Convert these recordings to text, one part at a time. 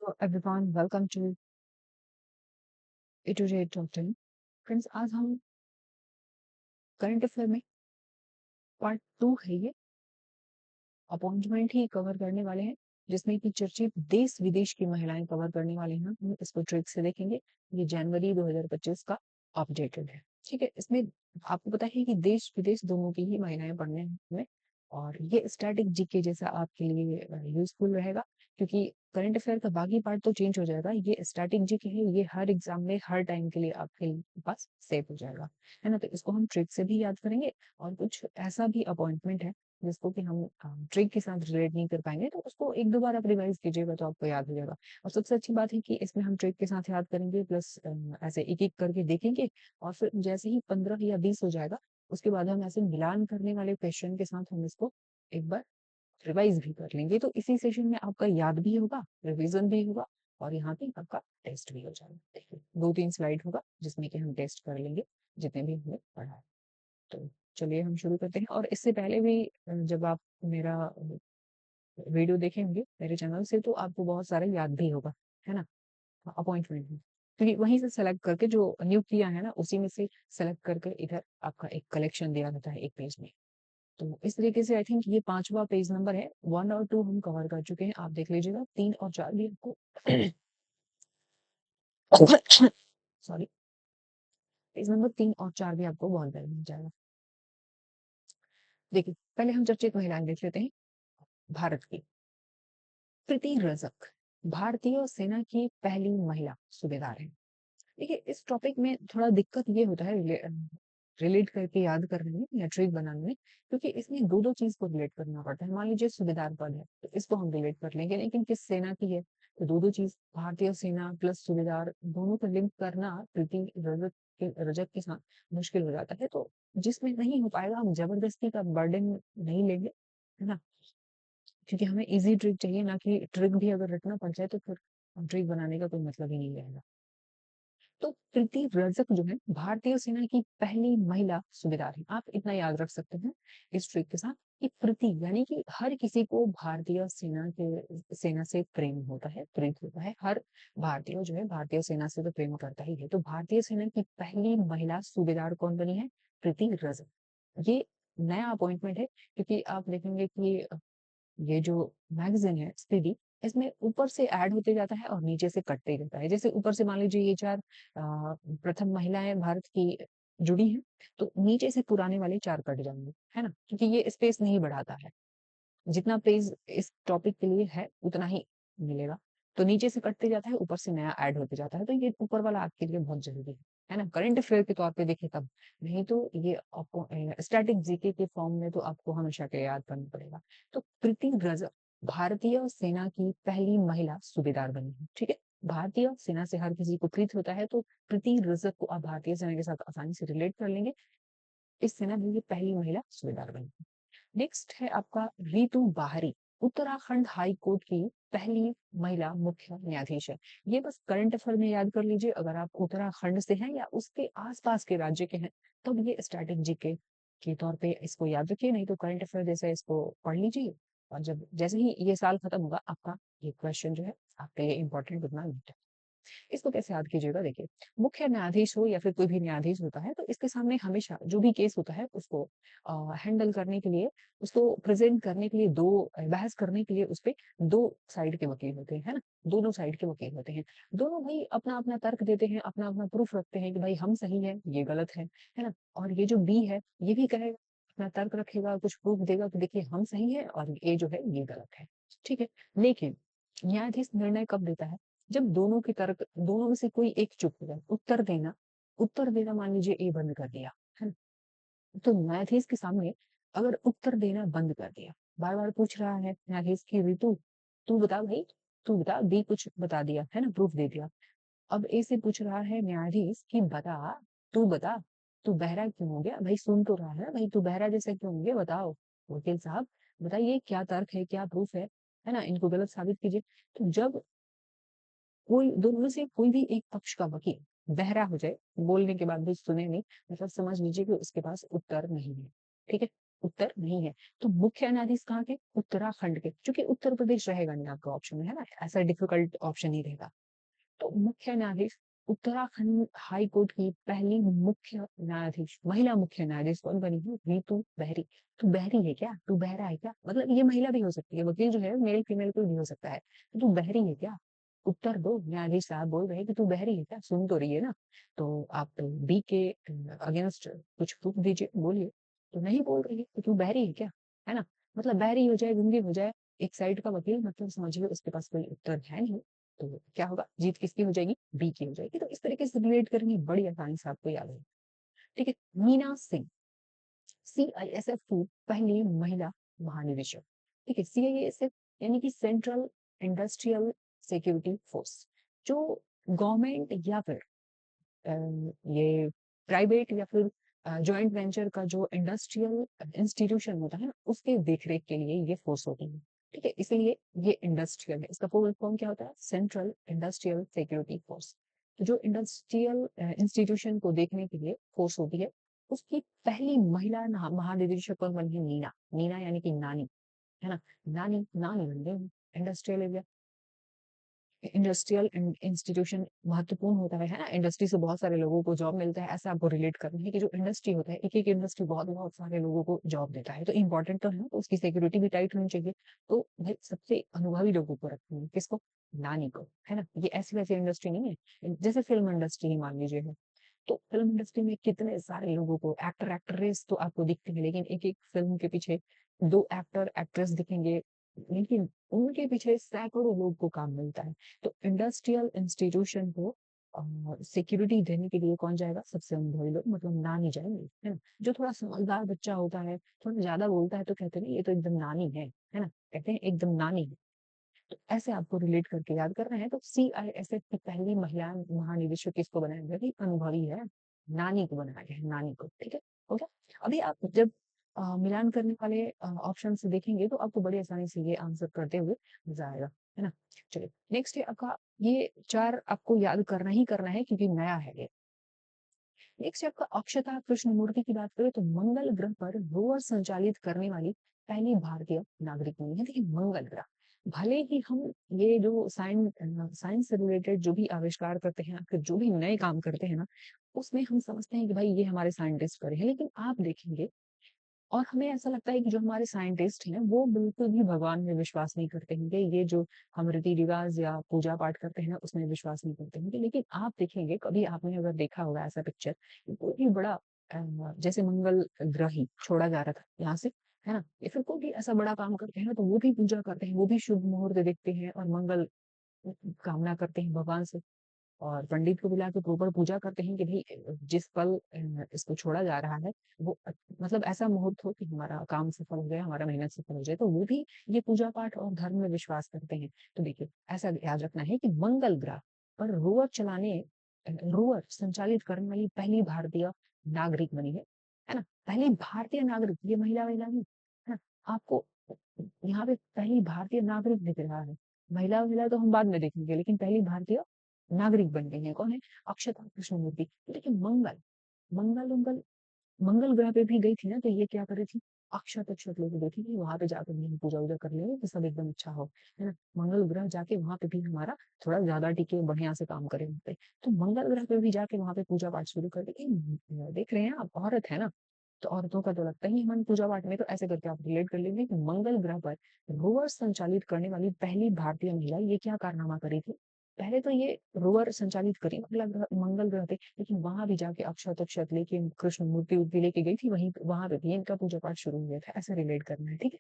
Hello everyone, welcome to A to Z top 10। Friends, आज हम current affair में part 2 है ये अपॉइंटमेंट ही कवर करने वाले हैं, जिसमें कि चर्चित देश विदेश की महिलाएं कवर करने वाले हैं। हम इसको ट्रिक से देखेंगे। ये जनवरी 2025 का अपडेटेड है। ठीक है, इसमें आपको पता है कि देश विदेश दोनों की ही महिलाएं पढ़ने हैं हमें, और ये स्टैटिक जीके जैसा आपके लिए यूजफुल रहेगा, क्योंकि करंट अफेयर का बाकी पार्ट तो चेंज हो जाएगा। ये स्टैटिक जीके है, ये हर एग्जाम में हर टाइम के लिए आपके पास सेव हो जाएगा, है ना। तो इसको हम ट्रिक से भी याद करेंगे, और कुछ ऐसा भी अपॉइंटमेंट है जिसको कि हम ट्रिक के साथ रिलेट नहीं कर पाएंगे, तो उसको एक दो बार आप रिवाइज कीजिएगा तो आपको याद हो जाएगा। और सबसे अच्छी बात है कि इसमें हम ट्रिक के साथ याद करेंगे, प्लस ऐसे एक एक करके देखेंगे, और फिर जैसे ही 15 या 20 हो जाएगा, उसके बाद हम ऐसे मिलान करने वाले क्वेश्चन के साथ हम इसको एक बार रिवाइज भी कर लेंगे। तो इसी सेशन में आपका याद भी होगा, रिविजन भी होगा, और यहाँ पे आपका टेस्ट भी हो जाएगा। देखिए, 2-3 स्लाइड होगा जिसमें कि हम टेस्ट कर लेंगे जितने भी हमने पढ़ा है। तो चलिए हम शुरू करते हैं। और इससे पहले भी जब आप मेरा वीडियो देखेंगे मेरे चैनल से, तो आपको बहुत सारा याद भी होगा, है ना। अपॉइंटमेंट में, क्योंकि वहीं से सेलेक्ट करके जो नियुक्त किया है ना, उसी में से सेलेक्ट करके इधर आपका एक कलेक्शन दिया रहता है एक पेज में। तो इस तरीके से आई थिंक ये 5वां पेज नंबर है। 1 और 2 हम कवर कर चुके हैं, आप देख लीजिएगा। 3 और 4 भी आपको सॉरी, पेज नंबर 3 और 4 भी आपको बहुत जल्द मिल जाएगा। देखिए, पहले हम चर्चित महिलाएं देख लेते हैं। भारत की प्रीति रजक भारतीय सेना की पहली महिला सूबेदार है। देखिए, इस टॉपिक में थोड़ा दिक्कत ये होता है रिलेट करके याद करने में या ट्रिक बनाने में, क्योंकि इसमें दो दो चीज को रिलेट करना पड़ता है। मान लीजिए सूबेदार पद है, तो इसको हम रिलेट कर लेंगे, लेकिन किस सेना की है, तो दो दो चीज, भारतीय सेना प्लस सूबेदार, दोनों को लिंक करना प्रीति रजक के साथ मुश्किल हो जाता है। तो जिसमें नहीं हो पाएगा, हम जबरदस्ती का बर्डन नहीं लेंगे, है ना, क्योंकि हमें इजी ट्रिक चाहिए, ना कि ट्रिक भी अगर रटना पड़ जाए तो फिर ट्रिक बनाने का कोई मतलब ही नहीं रहेगा। तो प्रीति रजक जो है भारतीय सेना की पहली महिला सूबेदार है। आप इतना याद रख सकते हैं इस ट्रिक के साथ कि प्रीति यानी कि हर किसी को भारतीय सेना से प्रेम होता है, प्रीत होता है। हर भारतीय जो है भारतीय सेना से तो प्रेम करता ही है। तो भारतीय सेना की पहली महिला सूबेदार कौन बनी है? प्रीति रजक। ये नया अपॉइंटमेंट है, क्योंकि आप देखेंगे कि ये जो मैगजीन है स्पीडी, इसमें ऊपर से ऐड होते जाता है और नीचे से कटते जाता है। जैसे ऊपर से मान लीजिए ये 4 प्रथम महिलाएं भारत की जुड़ी हैं, तो नीचे से पुराने वाले 4 कट जाएंगे, है ना, क्योंकि ये स्पेस नहीं बढ़ाता है। जितना पेज इस टॉपिक के लिए है उतना ही मिलेगा। तो नीचे से कटते जाता है, ऊपर से नया ऐड होते जाता है। तो ये ऊपर वाला आपके लिए बहुत जरूरी है ना, करंट अफेयर के तौर पे देखें तब। नहीं तो ये आपको स्टैटिक जीके के फॉर्म में तो आपको हमेशा के लिए याद करना पड़ेगा। तो प्रीति रजक भारतीय सेना की पहली महिला सूबेदार बनी है। ठीक है, भारतीय सेना से हर किसी को प्रीत होता है, तो प्रीति रजक को आप भारतीय सेना के साथ आसानी से रिलेट कर लेंगे। इस सेना में ये पहली महिला सूबेदार बनी है। नेक्स्ट है आपका रीतू बाहरी, उत्तराखंड हाई कोर्ट की पहली महिला मुख्य न्यायाधीश है। ये बस करंट अफेयर में याद कर लीजिए। अगर आप उत्तराखंड से हैं या उसके आसपास के राज्य के हैं, तब ये स्टैटिक जीके के तौर पे इसको याद रखिए, नहीं तो करंट अफेयर जैसे इसको पढ़ लीजिए। और जब जैसे ही ये साल खत्म होगा, आपका ये क्वेश्चन जो है आपके लिए इंपॉर्टेंट उतना नहीं है। इसको कैसे याद कीजिएगा? देखिए, मुख्य न्यायाधीश हो या फिर कोई भी न्यायाधीश होता है, तो इसके सामने हमेशा जो भी केस होता है उसको हैंडल करने के लिए, उसको प्रेजेंट करने के लिए, दो बहस करने के लिए उस पे दो साइड के वकील होते हैं, है ना। दोनों साइड के वकील होते हैं। दोनों भाई अपना अपना तर्क देते हैं, अपना अपना प्रूफ रखते हैं कि भाई हम सही है, ये गलत है ना। और ये जो बी है, ये भी कहेगा, अपना तर्क रखेगा, कुछ प्रूफ देगा कि देखिए हम सही है और ये जो है ये गलत है। ठीक है, लेकिन न्यायाधीश निर्णय कब देता है? जब दोनों की तर्क, दोनों में से कोई एक चुप हो जाए। उत्तर देना मान लीजिए ए बंद कर दिया, है ना। तो न्यायाधीश के सामने अगर उत्तर देना बंद कर दिया, बार बार पूछ रहा है न्यायाधीश की, ऋतु तू बता भाई, तू बता, बी कुछ बता दिया, है ना, प्रूफ दे दिया। अब ए से पूछ रहा है न्यायाधीश कि बता, तू बहरा क्यों हो गया भाई? सुन तो रहा है भाई, तू बहरा जैसे क्यों हो गया, बताओ वकील साहब, बताइए क्या तर्क है, क्या प्रूफ है ना, इनको गलत साबित कीजिए। तो जब कोई दोनों में से कोई भी एक पक्ष का वकील बहरा हो जाए, बोलने के बाद भी सुने नहीं, मतलब समझ लीजिए कि उसके पास उत्तर नहीं है। ठीक है, उत्तर नहीं है। तो मुख्य न्यायाधीश कहाँ के? उत्तराखंड के, क्योंकि उत्तर प्रदेश रहेगा नहीं आपका ऑप्शन में, है ना, ऐसा डिफिकल्ट ऑप्शन ही रहेगा। तो मुख्य न्यायाधीश उत्तराखंड हाई कोर्ट की पहली मुख्य न्यायाधीश, महिला मुख्य न्यायाधीश कौन बनी है? रीतू बहरी। तू बहरी है क्या? तू बहरा है क्या? मतलब ये महिला भी हो सकती है, वकील जो है मेल फीमेल कोई भी हो सकता है। तो तू बहरी है क्या? उत्तर दो। न्यायाधीश साहब बोल रहे हैं कि तू बहरी है क्या, सुन तो रही है ना? तो आप बी के अगेंस्ट कुछ प्रूफ दीजिए, बोलिए। तो नहीं बोल रही है तो तू बहरी है क्या, है ना? मतलब बहरी हो जाए, गूंगी हो जाए, एक साइड का वकील, मतलब समझिए उसके पास कोई उत्तर है नहीं। तो क्या होगा? जीत किसकी हो जाएगी? बी की हो जाएगी। तो इस तरीके से रिलेट करेंगे, बड़ी आसानी से आपको याद है। ठीक है। मीना सिंह, सीआईएसएफ की पहली महिला महानिदेशक। ठीक है, सीआईएसएफ यानी कि सेंट्रल इंडस्ट्रियल सिक्योरिटी फोर्स, जो गवर्नमेंट या फिर ये प्राइवेट या फिर जॉइंट वेंचर का जो इंडस्ट्रियल इंस्टीट्यूशन होता है ना, उसके देखरेख के लिए ये फोर्स होती है। ठीक है, इसलिए ये इंडस्ट्रियल है। इसका फुल फॉर्म क्या होता है? Central industrial security force. तो जो इंडस्ट्रियल इंस्टीट्यूशन को देखने के लिए फोर्स होती है, उसकी पहली महिला महानिदेशक कौन बनी है? नीना। नीना यानी कि नानी, है ना? नानी, नानी बन गई इंडस्ट्रियल एरिया। इंडस्ट्रियल इंस्टीट्यूशन महत्वपूर्ण होता है ना? इंडस्ट्री से बहुत सारे लोगों को जॉब मिलता है, ऐसा आपको रिलेट करना है कि जो इंडस्ट्री होता है, एक एक इंडस्ट्री बहुत बहुत सारे लोगों को जॉब देता है, तो इंपॉर्टेंट तो है ना, तो उसकी सिक्योरिटी भी टाइट होनी चाहिए। तो भाई सबसे अनुभवी लोगों को रखते हैं, किसको? नानी को, है ना? ये ऐसी वैसी इंडस्ट्री नहीं है, जैसे फिल्म इंडस्ट्री ही मान लीजिए है। तो फिल्म इंडस्ट्री में कितने सारे लोगों को, एक्टर एक्ट्रेस तो आपको दिखते हैं, लेकिन एक एक फिल्म के पीछे दो एक्टर एक्ट्रेस दिखेंगे, लेकिन उनके पीछे सैकड़ों लोग को काम मिलता है। तो इंडस्ट्रियल इंस्टीट्यूशन को सिक्योरिटी देने के लिए कौन जाएगा? सबसे अनुभवी लोग, मतलब नानी जाएंगे, है ना? जो थोड़ा समझदार बच्चा होता है, थोड़ा ज्यादा बोलता है, तो कहते हैं ये तो एकदम नानी है ना? कहते हैं एकदम नानी है। तो ऐसे आपको रिलेट करके याद करना है। तो सीआईएसएफ की पहली महिला महानिदेशक किसको बनाया गया? कि अनुभवी है, नानी को बनाया गया है, नानी को। ठीक है, हो गया। अभी आप जब मिलान करने वाले ऑप्शन से देखेंगे तो आपको बड़ी आसानी से ये आंसर करते हुए मजा आएगा, है ना? चलिए, नेक्स्ट है आपका, ये चार आपको याद करना ही करना है क्योंकि नया है ये। नेक्स्ट है आपका अक्षता कृष्णमूर्ति की बात करें तो मंगल ग्रह पर रोवर संचालित करने वाली पहली भारतीय नागरिक बनी है। देखिए, मंगल ग्रह, भले ही हम ये जो साइंस से रिलेटेड जो भी आविष्कार करते हैं, फिर जो भी नए काम करते हैं ना, उसमें हम समझते हैं कि भाई ये हमारे साइंटिस्ट करे हैं, लेकिन आप देखेंगे और हमें ऐसा लगता है कि जो हमारे साइंटिस्ट हैं वो बिल्कुल भी भगवान में विश्वास नहीं करते होंगे, ये जो हम रीति रिवाज या पूजा पाठ करते हैं ना उसमें विश्वास नहीं करते होंगे। लेकिन आप देखेंगे, कभी आपने अगर देखा होगा ऐसा पिक्चर, कोई भी बड़ा जैसे मंगल ग्रह ही छोड़ा जा रहा था यहाँ से, है ना, या फिर कोई भी ऐसा बड़ा काम करते हैं ना, तो वो भी पूजा करते हैं, वो भी शुभ मुहूर्त देखते हैं और मंगल कामना करते हैं भगवान से, और पंडित को बुला के प्रॉपर पूजा करते हैं कि भाई जिस पल इसको छोड़ा जा रहा है वो मतलब ऐसा मुहूर्त हो कि हमारा काम सफल हो जाए, हमारा मेहनत सफल हो जाए, तो वो भी ये पूजा पाठ और धर्म में विश्वास करते हैं। तो देखिए, ऐसा याद रखना है कि मंगल ग्रह पर रोवर संचालित करने वाली पहली भारतीय नागरिक बनी है ना? पहली भारतीय नागरिक, ये महिला महिला नहीं, है ना? आपको यहाँ पे पहली भारतीय नागरिक दिख रहा है, महिला महिला तो हम बाद में देखेंगे, लेकिन पहली भारतीय नागरिक बन गई है, कौन है? अक्षता कृष्णमूर्ति। तो देखिए, मंगल मंगल मंगल मंगल ग्रह पे भी गई थी ना, तो ये क्या कर रही थी? अक्षत अक्षत लेके गई थी कि वहां पे जाकर भी हम पूजा वूजा कर लेंगे तो सब एकदम अच्छा हो, है ना? मंगल ग्रह जाके वहां पे भी हमारा थोड़ा ज्यादा टिके, बढ़िया से काम करे वहाँ पे। तो मंगल ग्रह पे भी जाके वहां पे पूजा पाठ शुरू कर दी। देख रहे हैं आप, औरत है ना, तो औरतों का तो लगता ही मन पूजा पाठ में, तो ऐसे करके आप रिलेट कर लेंगे कि मंगल ग्रह पर रोवर संचालित करने वाली पहली भारतीय महिला ये क्या कारनामा करी थी? पहले तो ये रोवर संचालित करी मंगल ग्रह पे, लेकिन वहां भी जाके अक्षत अक्षत लेके कृष्ण मूर्ति उर्ति लेके गई थी, वहीं वहां पे भी इनका पूजा पाठ शुरू हुआ था, ऐसे रिलेट करना है। ठीक है,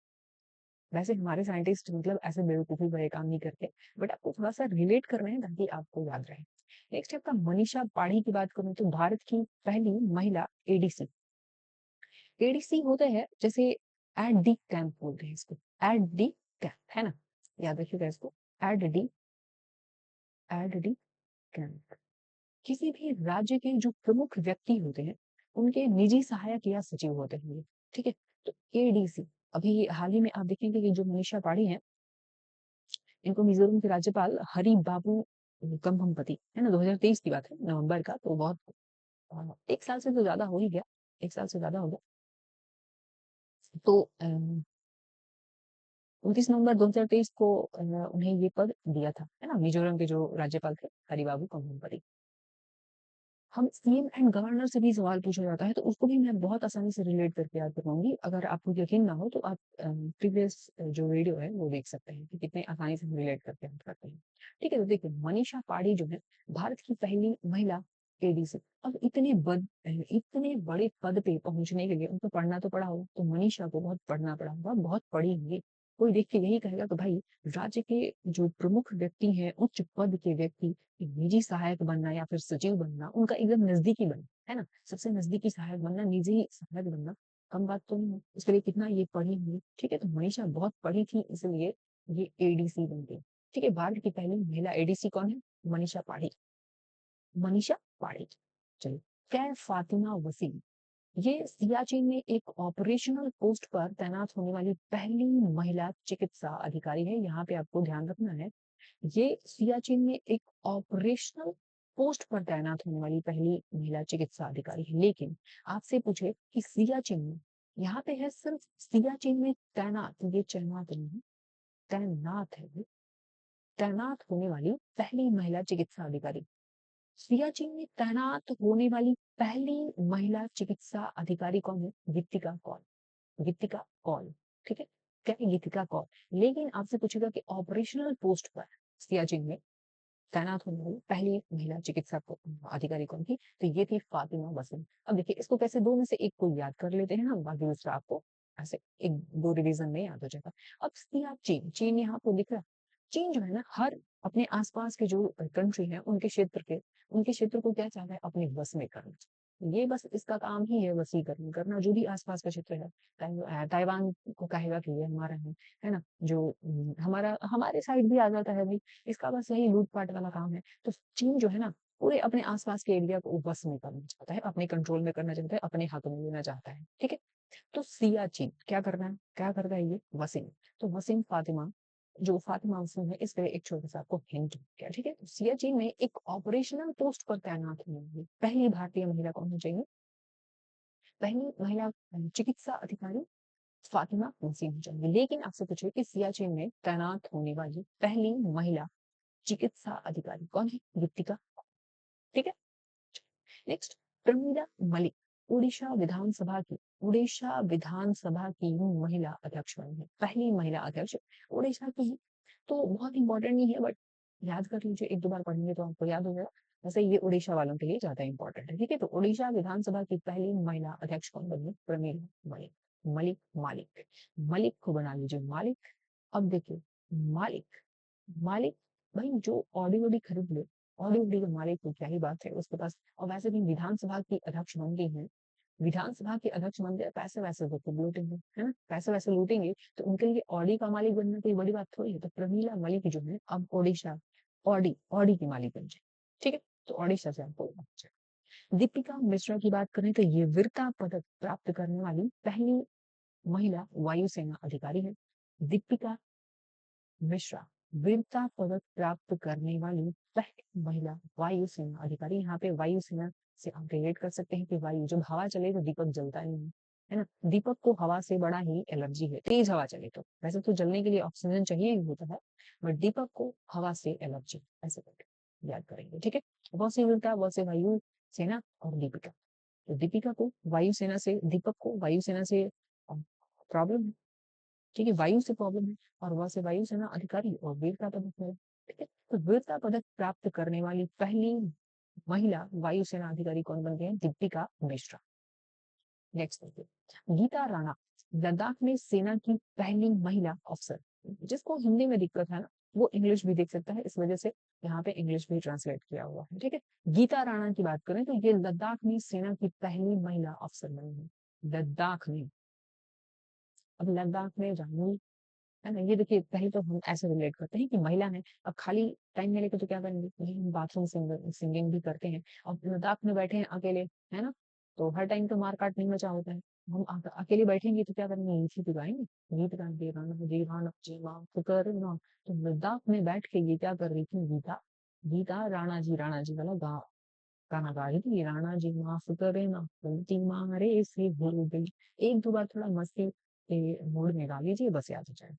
वैसे हमारे साइंटिस्ट मतलब ऐसे बेवकूफी भरे काम नहीं करते, बट आपको थोड़ा सा रिलेट करना है ताकि आपको याद रहे। नेक्स्ट आपका मनीषा पाड़ी की बात करूं तो भारत की पहली महिला एडीसी। एडीसी होते हैं जैसे एट डी कैंप बोलते हैं इसको, एट डी कैंप, है ना? याद रखिएगा इसको, एट डी कैंप। किसी भी राज्य के जो प्रमुख व्यक्ति होते हैं उनके निजी सहायक या सचिव होते हैं ये। ठीक है, तो एडीसी, अभी हाल ही में आप देखेंगे कि जो मनीषा पाड़ी है, इनको मिजोरम के राज्यपाल हरि बाबू कम्भमपति, है ना, 2023 की बात है, नवंबर का, तो बहुत एक साल से तो ज्यादा हो ही गया, एक साल से ज्यादा हो गया। तो 29 नवंबर 2023 को उन्हें ये पद दिया था, है ना? मिजोरम के जो राज्यपाल थे हरिबाबू कम्भमपति। हम सीएम एंड गवर्नर से भी सवाल पूछा जाता है तो उसको भी मैं बहुत आसानी से रिलेट करके याद करवाऊंगी। अगर आपको यकीन ना हो तो आप प्रीवियस जो वीडियो है वो देख सकते हैं कि कितने आसानी से हम रिलेट करके याद करते हैं। ठीक है, तो देखिए मनीषा पाड़ी जो है भारत की पहली महिला एडीसी। अब इतने बड़े पद पे पहुंचने के लिए उनको पढ़ना तो पड़ा होगा, तो मनीषा को बहुत पढ़ना पड़ा होगा, बहुत पढ़ी होंगी। कोई देख के यही कहेगा कि भाई राज्य के जो प्रमुख व्यक्ति हैं, उच्च पद के व्यक्ति, निजी सहायक बनना या फिर सचिव बनना उनका एकदम नजदीकी बनना, है ना? सबसे नजदीकी सहायक बनना, निजी सहायक बनना कम बात तो नहीं है। उसके लिए कितना ये पढ़ी हुई। ठीक है, तो मनीषा बहुत पढ़ी थी इसलिए ये एडीसी बन गई। ठीक है, भारत की पहली महिला एडीसी कौन है? मनीषा पाड़ी। मनीषा पाड़ी। चलिए, कैर फातिमा वसीम, ये सियाचिन में एक ऑपरेशनल पोस्ट पर तैनात होने वाली पहली महिला चिकित्सा अधिकारी है। यहाँ पे आपको ध्यान रखना है, ये सियाचिन में एक ऑपरेशनल पोस्ट पर तैनात होने वाली पहली महिला चिकित्सा अधिकारी है। लेकिन आपसे पूछे कि सियाचिन में, यहाँ पे है सिर्फ सियाचिन में तैनात, ये तैनात नहीं, तैनात है ये, तैनात होने वाली पहली महिला चिकित्सा अधिकारी। सियाचिन में तैनात होने वाली पहली महिला चिकित्सा अधिकारी कौन है? गीतिका कौल। गीतिका कौल। ठीक है, क्या है? गीतिका कौल। लेकिन आपसे पूछेगा कि ऑपरेशनल पोस्ट पर सियाचिन में तैनात होने वाली पहली महिला चिकित्सा अधिकारी कौन थी? तो ये थी फातिमा वसीम। अब देखिए इसको कैसे दो में से एक को याद कर लेते हैं ना, बाकी दूसरा आपको ऐसे एक दो रिवीजन में याद हो जाएगा। अब चीन, चीन यहाँ आपको दिख रहा है। चीन जो है ना, हर अपने आसपास के जो कंट्री है उनके क्षेत्र को क्या चाहता है? अपने वश में करना। ये बस इसका काम ही है, वसीकरण करना जो भी आसपास का क्षेत्र है। ताइवान को कहेगा कि ये हमारा है ना? जो हमारा हमारे साइड भी आ जाता है भाई, इसका बस यही लूटपाट वाला काम है। तो चीन जो है ना, पूरे अपने आसपास के एरिया को बस में करना चाहता है, अपने कंट्रोल में करना चाहता है, अपने हक में लेना चाहता है। ठीक है, तो सियाचिन क्या करना है? क्या करता है ये? वसीम। तो वसीम फातिमा, जो फातिमा वसीम है, इसके लिए एक छोटा सा आपको हिंट क्या। ठीक है, तो सियाचिन में एक ऑपरेशनल पोस्ट पर तैनात होने वाली पहली भारतीय महिला कौन हो चाहिए? पहली महिला चिकित्सा अधिकारी फातिमा वसीम हो जाएंगी। लेकिन आपसे पूछे कि सियाचिन में तैनात होने वाली पहली महिला चिकित्सा अधिकारी कौन है? गीतिका। ठीक है, नेक्स्ट, प्रमीला मलिक, उड़ीसा विधानसभा की महिला अध्यक्ष बनी है, पहली महिला अध्यक्ष उड़ीसा की है। तो बहुत इंपॉर्टेंट नहीं है, बट याद कर लीजिए, एक दो बार पढ़ेंगे तो आपको याद हो जाएगा। वैसे ये उड़ीसा वालों के लिए ज्यादा इंपॉर्टेंट है। ठीक है, तो उड़ीसा विधानसभा की पहली महिला अध्यक्ष कौन बनी? प्रमीला मलिक। मलिक मालिक, मलिक को बना लीजिए मालिक। अब देखिए, मालिक, मालिक, भाई जो ऑडी वोडी खरीद ले, ऑडी वोडी का मालिक को क्या ही बात है उसके पास। और वैसे भी विधानसभा की अध्यक्ष बन गई है, विधानसभा के अध्यक्ष बन गए, पैसे वैसे तो खूब लूटेंगे, है ना? पैसे वैसे लूटेंगे तो उनके लिए ऑडी का मालिक बनना कोई बड़ी बात थोड़ी है। तो प्रमीला मलिक जो है अब ओडिशा ऑडी ऑडी की मालिक बन जाए। ठीक है, तो ओडिशा से आपको दीपिका मिश्रा की बात करें तो ये वीरता पदक प्राप्त करने वाली पहली महिला वायुसेना अधिकारी है। दीपिका मिश्रा वीरता पदक प्राप्त करने वाली पहली महिला वायुसेना अधिकारी। यहाँ पे वायुसेना से आप रिलेट कर सकते हैं कि वायु, जब हवा चले तो दीपक जलता नहीं है ना? दीपक को हवा से बड़ा ही एलर्जी है, तेज हवा चले तो। वैसे तो जलने के लिए ऑक्सीजन चाहिए ही होता है, बट दीपक को हवा से एलर्जी, ऐसे करके याद करेंगे। ठीक है, वह से वीरता, वह से वायु सेना और दीपिका। तो दीपिका को वायुसेना से, दीपक को वायुसेना से प्रॉब्लम है। ठीक है, वायु से प्रॉब्लम है, और वह से वायुसेना अधिकारी और वीरता पदक मिला। ठीक है, तो वीरता पदक प्राप्त करने वाली पहली महिला वायुसेना अधिकारी कौन बन गए हैं? दीपिका मिश्रा। नेक्स्ट देखिए, गीता राणा, लद्दाख में सेना की पहली महिला अफसर। जिसको हिंदी में दिक्कत है ना, वो इंग्लिश भी देख सकता है, इस वजह से यहाँ पे इंग्लिश भी ट्रांसलेट किया हुआ है। ठीक है, गीता राणा की बात करें तो ये लद्दाख में सेना की पहली महिला अफसर बनी है। लद्दाख में, अब लद्दाख में जानी, है ना? ये देखिए, पहले तो हम ऐसे रिलेट करते हैं कि महिला है, अब खाली टाइम मिले तो क्या करेंगे? हम बाथरूम सिंगिंग भी करते हैं, और लद्दाख में बैठे हैं अकेले, है ना? तो हर टाइम तो मार काट नहीं मचा होता है। हम अकेले बैठेंगे तो क्या करेंगे? गीत ही तो गाएंगे, गीत गाएंगे, राणा जी माँ फिकर ना। तो लद्दाख में बैठ के ये क्या कर रही थी? गीता, गीता राणा जी वाला गाना गा रही थी। राणा जी माफ करे ना, गलती मारे से भूल गई। एक दो बार थोड़ा मस्ती के मोड में गा लीजिए, बस याद हो जाए।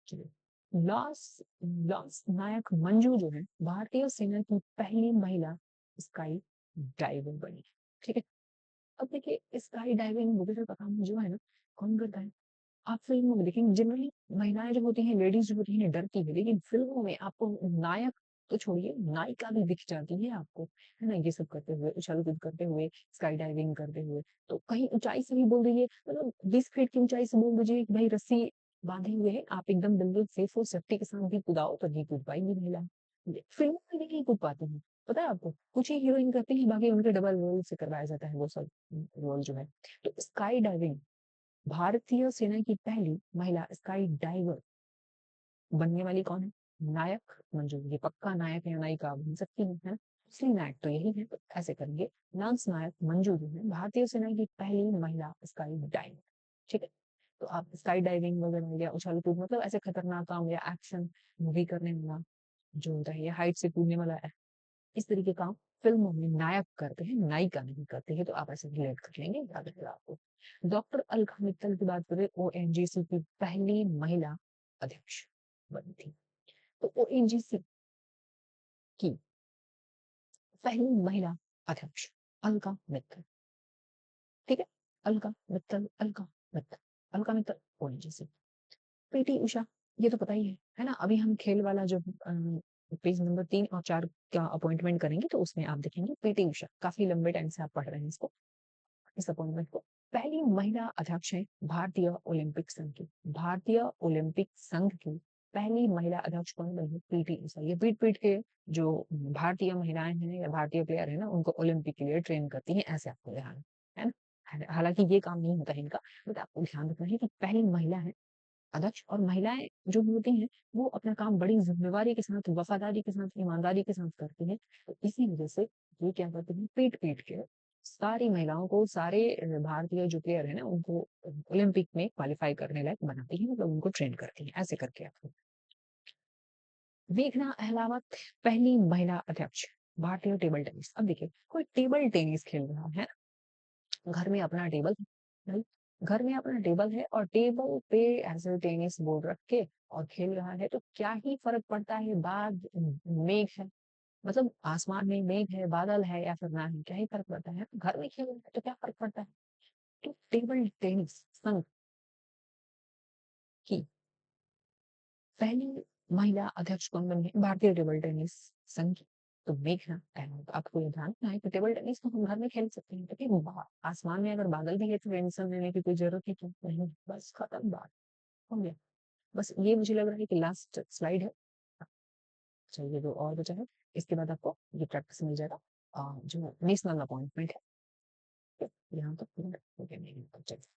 चलिए, लॉस लॉस नायक मंजू जो है भारतीय सेना की पहली महिला स्काई डाइवर बनी। ठीक है, अब देखिए स्काई डाइविंग वगैरह का काम जो है ना, कौन करता है? आप फिल्मों में देखेंगे जनरली महिलाएं जो होती हैं, लेडीज जो होती हैं, डरती है, लेकिन फिल्मों में आपको नायक तो छोड़िए, नायिका भी दिख जाती है आपको, है ना, ये सब करते हुए, उछल कूद करते हुए, स्काई डाइविंग करते हुए। तो कहीं ऊंचाई से भी बोल दीजिए, मतलब 20 फीट की ऊंचाई से बोल दीजिए कि भाई रस्सी बांधे हुए है, आप एकदम बिल्कुल सेफ और सेफ्टी के साथ भी कूदाओ, तो नहीं कूद पाएंगी महिला। फिल्मों में भी नहीं कूद पाती है, पता है आपको, कुछ ही हीरोइन करती है, बाकी उनके डबल रोल से करवाया जाता है वो सब रोल जो है। तो स्काई डाइविंग, भारतीय सेना की पहली महिला स्काई डाइवर बनने वाली कौन है? नायक मंजू। ये पक्का नायक या नायिका बन सकती है, असली नायक तो यही है, तो ऐसे करेंगे। लांस नायक मंजू जो है भारतीय सेना की पहली महिला स्काई डाइवर। ठीक है, तो आप स्काई डाइविंग वगैरह या उछाल कूद, मतलब ऐसे खतरनाक काम या एक्शन मूवी करने वाला जो होता है, या हाइट से कूदने वाला है, इस तरीके का काम फिल्मों में नायक करते हैं, नायिका नहीं करते हैं, तो आप ऐसे रिलेट कर लेंगे, याद रहेगा आपको। डॉक्टर अलका मित्तल की बात करें, ओएनजीसी की पहली महिला अध्यक्ष बनी थी। तो ओएनजीसी की पहली महिला अध्यक्ष अलका मित्तल। ठीक है, अलका मित्तल, अलका मित्तल, अलका मित्तल, ओएनजीसी। पीटी उषा, ये तो पता ही है ना। अभी हम खेल वाला जो पेज नंबर 3 और 4 का अपॉइंटमेंट करेंगे, तो उसमें आप देखेंगे पीटी उषा, काफी लंबे टाइम से आप पढ़ रहे हैं इसको, इस अपॉइंटमेंट को। पहली महिला अध्यक्ष है भारतीय ओलंपिक संघ की, भारतीय ओलंपिक संघ की पहली महिला अध्यक्ष कौन बनी? पीटी उषा। ये पीट पीट के जो भारतीय महिलाएं हैं या भारतीय प्लेयर है ना, उनको ओलंपिक के लिए ट्रेन करती हैं, ऐसे आपको ध्यान है ना। हालांकि ये काम नहीं होता है इनका, बट आपको ध्यान रखना है कि पहली महिला है अध्यक्ष। और महिलाएं जो होती हैं वो अपना काम बड़ी जिम्मेवारी के साथ, वफादारी के साथ, ईमानदारी के साथ करती हैं, तो इसी वजह से ये क्या करते हैं, पीट पीट के सारी महिलाओं को, सारे भारतीय जो प्लेयर है ना, उनको ओलंपिक में क्वालिफाई करने लायक बनाती है, मतलब उनको ट्रेन करती है, ऐसे करके आपको। मेघना अहलावत पहली महिला अध्यक्ष भारतीय टेबल टेनिस। अब देखिए, कोई टेबल टेनिस खेल रहा है, घर में अपना टेबल, भाई घर में अपना टेबल है और टेबल पे ऐसे टेनिस बोर्ड रख के और खेल रहा है, तो क्या ही फर्क पड़ता है, बाद मेघ है, मतलब आसमान में मेघ है, बादल है या फिर ना है, क्या ही फर्क पड़ता है, घर में खेल रहा है तो क्या फर्क पड़ता है। तो टेबल टेनिस संघ की पहली महिला अध्यक्ष कौन बनी है? भारतीय टेबल टेनिस संघ की, तो मेघना अहमद। आपको ये ध्यान रखना है कि टेबल टेनिस तो हम घर में खेल सकते हैं, क्योंकि आसमान में अगर बादल भी है तो टेंशन लेने की कोई जरूरत ही क्यों नहीं, बस खत्म बात, हो गया। बस ये मुझे लग रहा है कि लास्ट स्लाइड है, चलिए दो और बचा है, इसके बाद आपको ये प्रैक्टिस मिल जाएगा, जो नेशनल अपॉइंटमेंट है, यहाँ तक पूरा हो गया नहीं तो चलिए।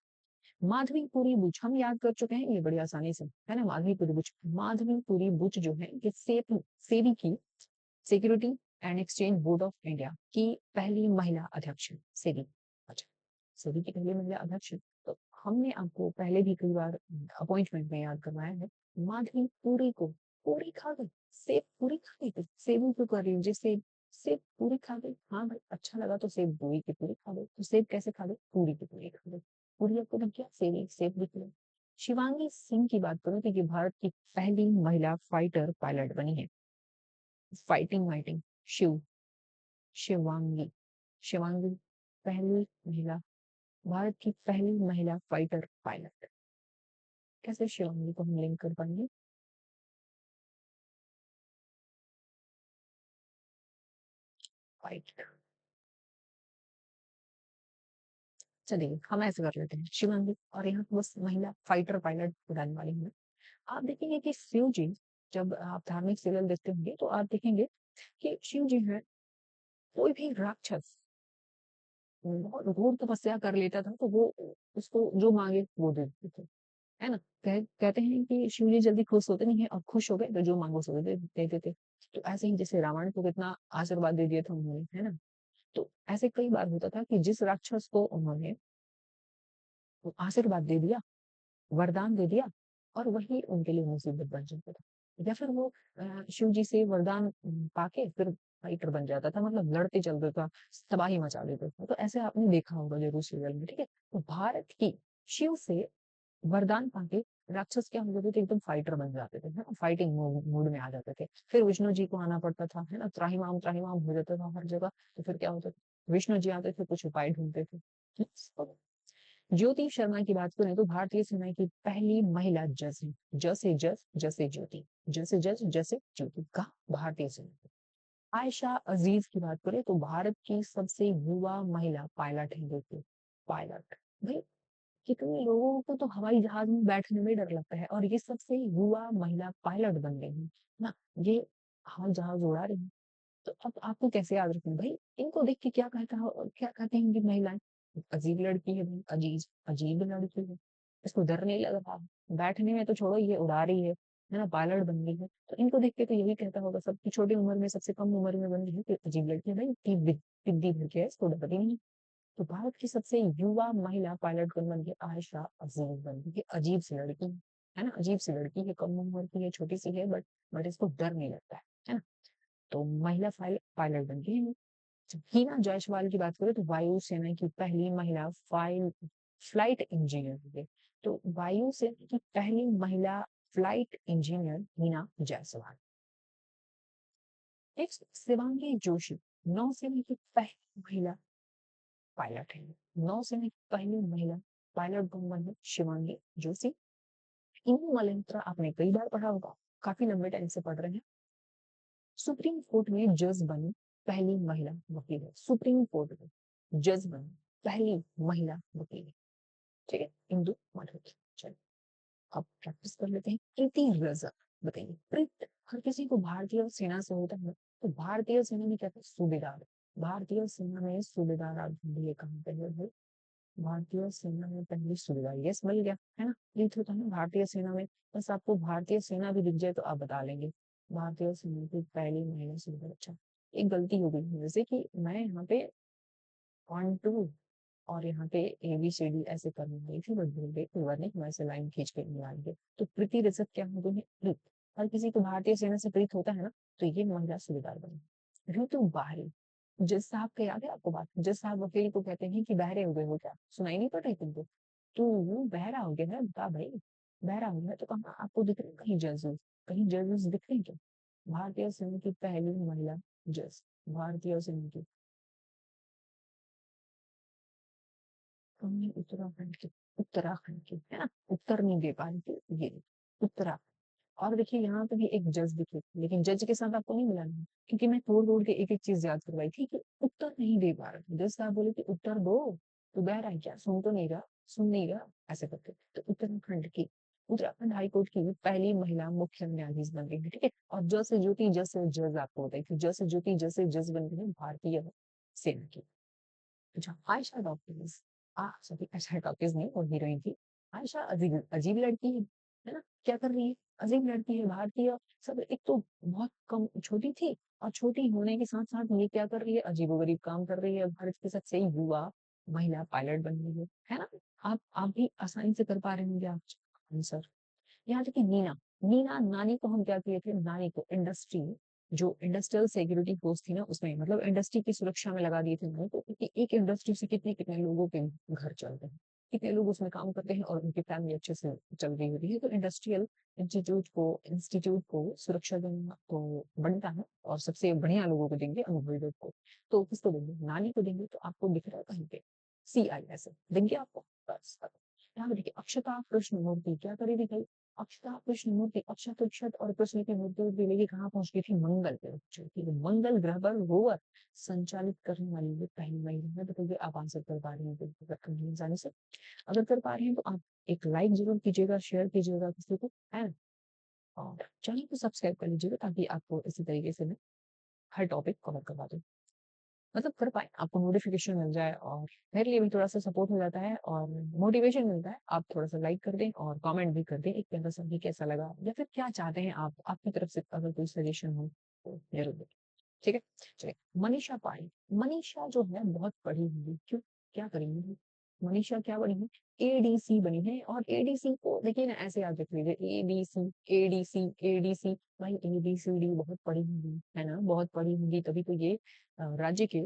माधवीपुरी बुच हम याद कर चुके हैं, ये बड़ी आसानी से, है ना। माधवीपुरी बुच, माधवीपुरी बुच जो है ये सेबी की, security and exchange board of India की पहली महिला अध्यक्ष है, सेबी। अच्छा, सेबी की पहली महिला अध्यक्ष है। तो हमने आपको पहले भी कई बार अपॉइंटमेंट में याद करवाया है, माधवी पूरी को, पूरी खा गई, सेब पूरी खा गई, सेबी को कर लीजिए, सेब सेब पूरी खा गई, हाँ भाई अच्छा लगा तो सेब पूरी की पूरी खा गई, तो सेब कैसे खा गई? पूरी की पूरी खा गई, पूरी आपको दिख गया, सेब सेब दिख गया। शिवांगी सिंह की बात करूं तो ये भारत की पहली महिला फाइटर पायलट बनी है, फाइटिंग वाइटिंग, शिव शिवांगी, शिवांगी पहली महिला, भारत की पहली महिला फाइटर पायलट। कैसे शिवांगी को हम लिंक कर पाएंगे? फाइट, चलिए हम ऐसे कर लेते हैं, शिवांगी और यहाँ बस महिला फाइटर पायलट उड़ाने वाली है। आप देखेंगे कि शिव जी, जब आप धार्मिक सीरियल देखते होंगे तो आप देखेंगे कि शिव जी है, कोई भी राक्षस बहुत घोर तपस्या कर लेता था तो वो उसको जो मांगे वो दे देते थे, है ना। कहते हैं कि शिव जी जल्दी खुश होते नहीं है, और खुश हो गए तो जो मांगो सो दे देते। तो ऐसे ही जैसे रावण को कितना आशीर्वाद दे दिया था उन्होंने, है ना। तो ऐसे कई बार होता था कि जिस राक्षस को उन्होंने आशीर्वाद दे दिया, वरदान दे दिया, और वही उनके लिए मुसीबत बन जाता था, या फिर वो शिव जी से वरदान पाके फिर फाइटर बन जाता था, मतलब लड़ते चलते था, तबाही मचा देता था। तो ऐसे आपने देखा होगा जरूर सीरियल में, ठीक है। तो भारत की शिव से वरदान पाके राक्षस क्या हो जाते थे, एकदम फाइटर बन जाते थे, है ना, फाइटिंग मूड में आ जाते थे। फिर विष्णु जी को आना पड़ता था, है ना, त्राहिमाम त्राहिमाम हो जाता था हर जगह। तो फिर क्या होता था, विष्णु जी आते थे, कुछ उपाय ढूंढते थे। तो ज्योति शर्मा की बात करें तो भारतीय सेना की पहली महिला जज है। जैसे जज जैसे ज्योति, जैसे जज जैसे ज्योति का भारतीय सेना की। आयशा अजीज की बात करें तो भारत की सबसे युवा महिला पायलट है। देखिए, पायलट, भाई कितने लोगों को तो हवाई जहाज में बैठने में डर लगता है, और ये सबसे युवा महिला पायलट बन गई है ना। ये हवाई जहाज उड़ा रही है। तो अब आपको कैसे याद रखना भाई, इनको देख के क्या कहता हो, क्या कहते हैं कि महिलाएं अजीब लड़की है भाई, अजीब अजीब लड़की है, इसको डर नहीं लग रहा, बैठने में तो छोड़ो, ये उड़ा रही है ना, पायलट बन गई है। तो इनको देख के तो यही कहता होगा, सबकी छोटी उम्र में, सबसे कम उम्र में बन गई है, कि अजीब लड़की है भाई, टिड्डी लड़की है, इसको डर ही नहीं। तो भारत की सबसे युवा महिला पायलट कौन बन गई, आयशा अजीज बन गई। अजीब सी लड़की है ना, अजीब सी लड़की है, कम उम्र की है, छोटी सी है, बट इसको डर नहीं लगता है ना। तो महिला पायलट बन गई। हीना जायसवाल की बात करें तो वायुसेना की पहली महिला फ्लाइट इंजीनियर है। तो वायुसेना की पहली महिला फ्लाइट इंजीनियर हीना जायसवाल। नेक्स्ट, शिवांगी जोशी, नौसेना की पहली महिला पायलट है। नौसेना की पहली महिला पायलट कौन बनी, शिवांगी जोशी। इन्हीं मल्होत्रा आपने कई बार पढ़ा होगा, काफी लंबे टाइम से पढ़ रहे हैं। सुप्रीम कोर्ट में जज बनी पहली महिला वकील है। सुप्रीम कोर्ट में जज बनी पहली महिला वकील है। ठीक है, इंदु मल्होत्रा। चलिए अब प्रैक्टिस कर लेते हैं। प्रीति रजक, बताइए, प्रीत हर किसी को भारतीय सेना से होता है, तो भारतीय सेना में क्या था, सूबेदार। भारतीय सेना में सूबेदार, आप ढूंढिए कहाँ पे है भाई, भारतीय सेना में पहली सूबेदार, यस मिल गया, है ना, प्रीत होता है ना भारतीय सेना में। बस आपको भारतीय सेना भी दिख जाए तो आप बता लेंगे, भारतीय सेना की पहली महिला सूबेदार। अच्छा, एक गलती हो गई, जैसे कि मैं यहाँ पे 1 2 और यहाँ पे ABCD ऐसे करनी गई थी, बट भूल गई, कोई बात नहीं, वैसे लाइन खींच के नहीं आएंगे। तो प्रीति रजक क्या हो गई, प्रीत, हर किसी को भारतीय सेना से प्रीत होता है ना, तो ये महिला सूबेदार बनी। ऋतु बाहरी, जज साहब का याद है आपको बात, जज साहब वकील को कहते हैं कि बहरे हो गए हो क्या, सुनाई नहीं पड़ रही तुमको, तू बहरा हो गया है, बता भाई, बहरा हो गया है। तो कहाँ आपको दिख रहे हैं कहीं जजेस, कहीं जजेस दिख रहे हैं क्या। भारतीय सेना की पहली महिला जज, भारतीय सेना की, उत्तराखंड की, उत्तराखंड की, है ना, उत्तर नहीं दे पा रही थी ये, उत्तराखंड। और देखिए यहाँ पे भी एक जज दिखे, लेकिन जज के साथ आपको नहीं मिलाना है, क्योंकि मैं तोड़ तोड़ के एक एक चीज याद करवाई थी कि उत्तर नहीं दे पा रहे, जज साहब बोले कि उत्तर दो, तू बह रहा है क्या, सुन तो नहीं रहा, सुन नहीं रहा, ऐसे करके। तो उत्तराखंड की, उत्तराखंड हाईकोर्ट की पहली महिला मुख्य न्यायाधीश बन गई है। ठीक है, और जैसे ज्योति जैसे जज आपको होता है कि जैसे ज्योति जैसे जज बन गई है भारतीय सेना की। अच्छा, Ayesha Dawkins, sorry, Ayesha Dawkins नहीं, वो हीरोइन थी। आयशा अजीब अजीब लड़की है ना, क्या कर रही है, अजीब लड़की है, भारतीय। सब एक तो बहुत कम छोटी थी, और छोटी होने के साथ साथ ये क्या कर रही है, अजीबोगरीब काम कर रही है, भारत की सबसे युवा महिला पायलट बन गई है ना। आप भी आसानी से कर पा रहे होंगे आप आंसर। यहाँ देखिए, नीना, नीना नानी को हम क्या किए थे, नानी को इंडस्ट्री, जो इंडस्ट्रियल सिक्योरिटी फोर्स थी ना, उसमें मतलब इंडस्ट्री की सुरक्षा में लगा दिए थे नानी को, क्योंकि एक इंडस्ट्री से कितने कितने लोगों के घर चलते हैं, कितने लोग उसमें काम करते हैं, और उनकी फैमिली अच्छे से चल रही होती है। तो इंडस्ट्रियल इंस्टीट्यूट को सुरक्षा देना तो बनता है, और सबसे बढ़िया लोगों को देंगे, अनुभवी लोग को। तो किसको देंगे, नानी को देंगे। तो आपको दिख रहा है कहीं पे CIS देंगे आपको, बस। यहाँ पे देखिए, अक्षता कृष्ण मूर्ति क्या करेगी भाई, अक्षता कृष्ण मूर्ति, अक्षत अक्षत और कृष्ण की मूर्ति लेके कहाँ पहुंच गई थी, मंगल पे पहुंच गई थी। मंगल ग्रह पर रोवर संचालित करने वाली ये पहली महिला है। बताइए आप आंसर कर पा रहे हैं आसानी से, अगर कर पा रहे हैं तो आप एक लाइक जरूर कीजिएगा, शेयर कीजिएगा किसी को, है, और चैनल को सब्सक्राइब कर लीजिएगा, ताकि आपको इसी तरीके से मैं हर टॉपिक कवर करवा दूँ, मतलब कर पाए, आपको नोटिफिकेशन मिल जाए, और मेरे लिए भी थोड़ा सा सपोर्ट हो जाता है, और मोटिवेशन मिलता है। आप थोड़ा सा लाइक कर दें और कमेंट भी कर दें, एक प्यारा सा कि कैसा लगा, या फिर क्या चाहते हैं आप, आपकी तरफ से अगर कोई सजेशन हो तो जरूर दें। ठीक है, चलिए। मनीषा पाई, मनीषा जो है बहुत पढ़ी हुई, क्यों, क्या करेंगे, मनीषा क्या बनी है, ADC बनी है। और ADC को देखिए ना, ऐसे याद रख लीजिए, ABC ADC ADC, भाई ABCD बहुत पढ़ी होंगी, है ना, बहुत पढ़ी होंगी, तभी तो ये राज्य के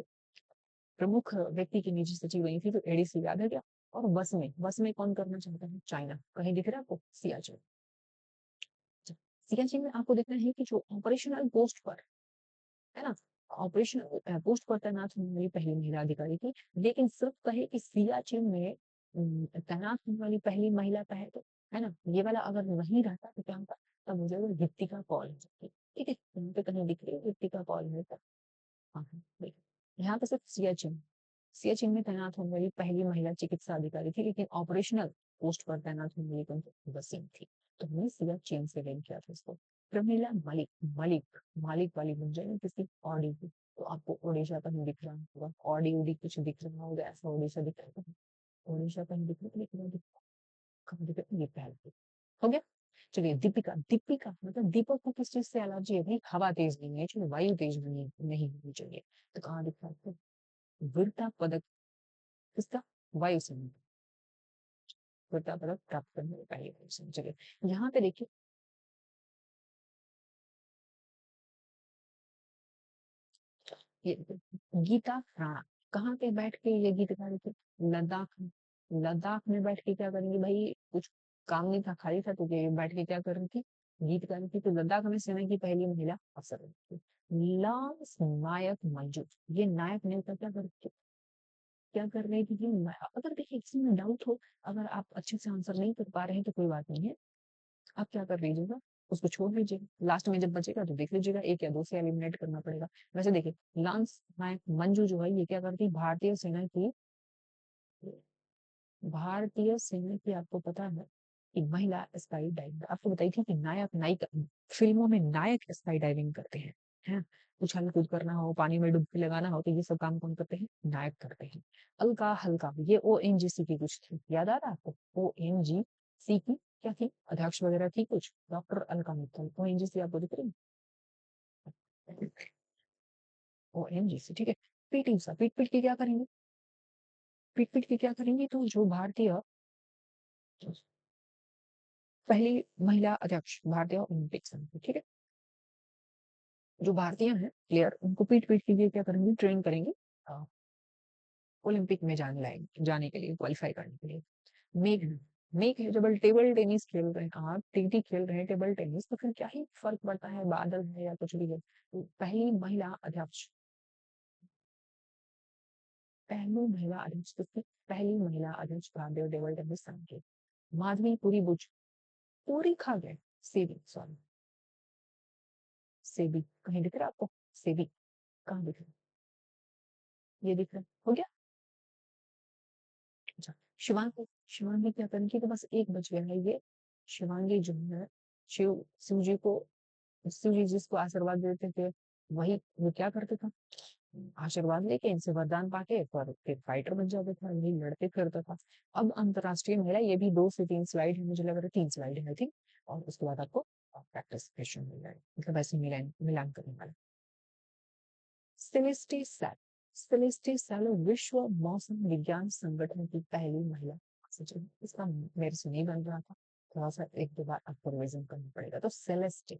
प्रमुख व्यक्ति की निजी सचिव बनी थी। तो ADC याद है क्या, और बस में कौन करना चाहता है? चाइना। कहीं दिख रहा है आपको? सियाचिन। सियाचिन में आपको दिख रहा है कि जो ऑपरेशनल पोस्ट पर, है ना, ऑपरेशन पोस्ट पर तैनात होने वाली पहली महिला अधिकारी थी, लेकिन सिर्फ कहे कि सियाचिन में तैनात होने वाली पहली महिला कहे तो, है ना, ये वाला अगर नहीं रहता तो क्या होता? तब मुझे वो गीतिका कॉल हो सकती। ठीक है, यहाँ पे कहीं दिख रही है गीतिका कॉल है तो, हाँ हाँ, देखिए यहाँ पे सिर्फ सियाचिन, सियाचिन में तैनात होने वाली पहली महिला चिकित्सा अधिकारी थी, लेकिन ऑपरेशनल पोस्ट पर तैनात होने वाली कौन थी? वसीम थी। तो हमने सियाचिन से लिंक किया था इसको। प्रमीला मलिक, मलिक, मालिक वाली बन जाएगी किसी ऑडी की, तो आपको ओडिशा का ही दिख रहा होगा, ऑडी उडी कुछ दिख रहा होगा, ऐसा ओडिशा दिख रहा है, ओडिशा का ही दिख रहा है, लेकिन कहाँ दिख रहा है? ये पहले हो गया। चलिए दीपिका, दीपिका मतलब दीपक को किस चीज से एलर्जी है भाई? हवा तेज नहीं है, चलो वायु तेज नहीं होनी चाहिए। तो कहाँ दिख रहा है? वीरता पदक किसका? वायु सेना, वीरता पदक प्राप्त करने वाली पहली वायु सेना। चलिए यहाँ पे देखिए, ये गीता राणा कहाँ पे बैठ के ये गीत गा रही थी? लद्दाख में। लद्दाख में बैठ के क्या करेंगे भाई? कुछ काम नहीं था, खाली था, तो ये बैठ के क्या कर रही थी? गीत गा रही थी। तो लद्दाख में सेना की पहली महिला अफसर थी। लांस नायक मंजू, ये नायक ने का क्या कर रही थी? अगर देखिए किसी में डाउट हो, अगर आप अच्छे से आंसर नहीं कर पा रहे हैं तो कोई बात नहीं है, आप क्या कर लीजिएगा, उसको छोड़ लीजिएगा, लास्ट में जब बचेगा तो देख लीजिएगा, एक या दो से एलिमिनेट करना पड़ेगा। वैसे देखिए, लांस नायक मंजू जो है ये क्या करती? भारतीय सेना की आपको पता है कि महिला स्काई डाइविंग, आपको बताई थी कि नायक नायिका फिल्मों में नायक स्काई डाइविंग करते हैं, उछाल कूद करना हो, पानी में डुबकी लगाना हो, तो ये सब काम कौन करते हैं? नायक करते हैं। अलका हल्का, ये ओएनजीसी की कुछ थी, याद आ रहा है आपको? ओएनजीसी की क्या थी? अध्यक्ष वगैरह थी कुछ, डॉक्टर अलका मित्तल। ओएनजीसी आपको दिख रही है? ओएनजीसी, ठीक है। पीटी उषा, पीट पीट के क्या करेंगे? पीट पीट के क्या करेंगे? तो जो भारतीय पहली महिला अध्यक्ष भारतीय ओलंपिक संघ की, ठीक है, जो भारतीय हैं प्लेयर, उनको पीट पीट के लिए क्या करेंगे? ट्रेन करेंगे ओलंपिक में जाने के लिए, क्वालिफाई करने के लिए। मेघ, मेघ है जब टेबल टेनिस खेल रहे हैं आप, टीटी खेल रहे हैं टेबल टेनिस, तो फिर क्या ही फर्क पड़ता है, बादल है या कुछ भी है। तो पहली महिला अध्यक्ष किसकी? पहली महिला अध्यक्ष भारतीय टेबल टेनिस संघ की। माधवी पुरी बुच, पूरी खा गए, सेबी, सॉरी, सेबी कहीं दिख रहा है आपको? सेबी कहाँ दिख रहा है? ये दिख रहा है, हो गया। अच्छा, शिवांगी, शिवांगी क्या करेंगी? तो बस एक बच गया है ये। शिवांगी जो है, शिव शिव जी को, शिव जी जिसको आशीर्वाद देते थे, वही वो क्या करते था? आशीर्वाद लेके इनसे वरदान पाके पर फिर फाइटर बन जाता था, वही लड़ते फिरता था। अब अंतरराष्ट्रीय महिला, ये भी 2 से 3 स्लाइड है, मुझे लग रहा है 3 स्लाइड है आई थिंक, और उसके बाद आपको प्रैक्टिस क्वेश्चन मिल जाएगा, मतलब ऐसे मिलान मिलान करने वाला। सेलेस्टी सैल, सेलेस्टी सैलो विश्व मौसम विज्ञान संगठन की पहली महिला सचिव। इसका मेरे से नहीं बन रहा था, थोड़ा सा एक दो बार आपको रिविजन करना पड़ेगा। तो सेलेस्टी,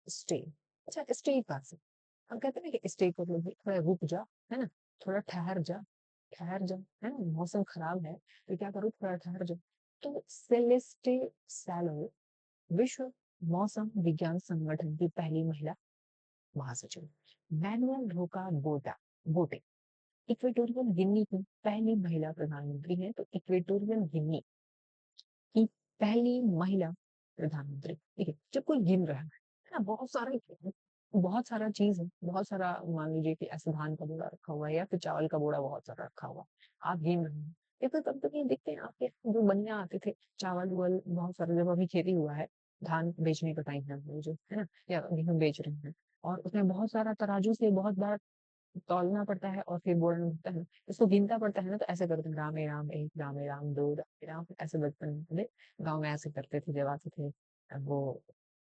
स्टे, अच्छा स्टे कहाँ से? हम कहते हैं कि स्टे कर लो भाई, थोड़ा रुक जा, है ना, थोड़ा ठहर जा, ठहर जा, है ना, मौसम खराब है तो क्या करो? थोड़ा ठहर जा। तो सेलेस्टे सैलो विश्व मौसम विज्ञान संगठन की पहली महिला महासचिव। मैनुअल रोका बोटा, बोटे इक्वेटोरियल गिनी की पहली महिला प्रधानमंत्री है, तो इक्वेटोरियल गिनी की पहली महिला प्रधानमंत्री। ठीक है, जब कोई गिन रहा है ना, बहुत सारा चीज है, बहुत सारा, मान लीजिए कि ऐसे धान का बोरा रखा हुआ है या फिर चावल का बोरा बहुत सारा रखा हुआ है, आप गिन रहे हैं, या फिर कभी कभी देखते हैं आपके जो बनिया आते थे, चावल उवल बहुत सारे, जब अभी खेती हुआ है, धान बेचने का टाइम है जो, है ना, या गेहूं बेच रहे हैं, और उसमें बहुत सारा तराजू से बहुत बार तौलना पड़ता है और फिर बोलना पड़ता है, इसको गिनता पड़ता है ना, तो ऐसे करते हैं, रामे राम एक, रामे राम दो, रामे राम, ऐसे बचपन में गाँव में ऐसे करते थे जब आते थे, वो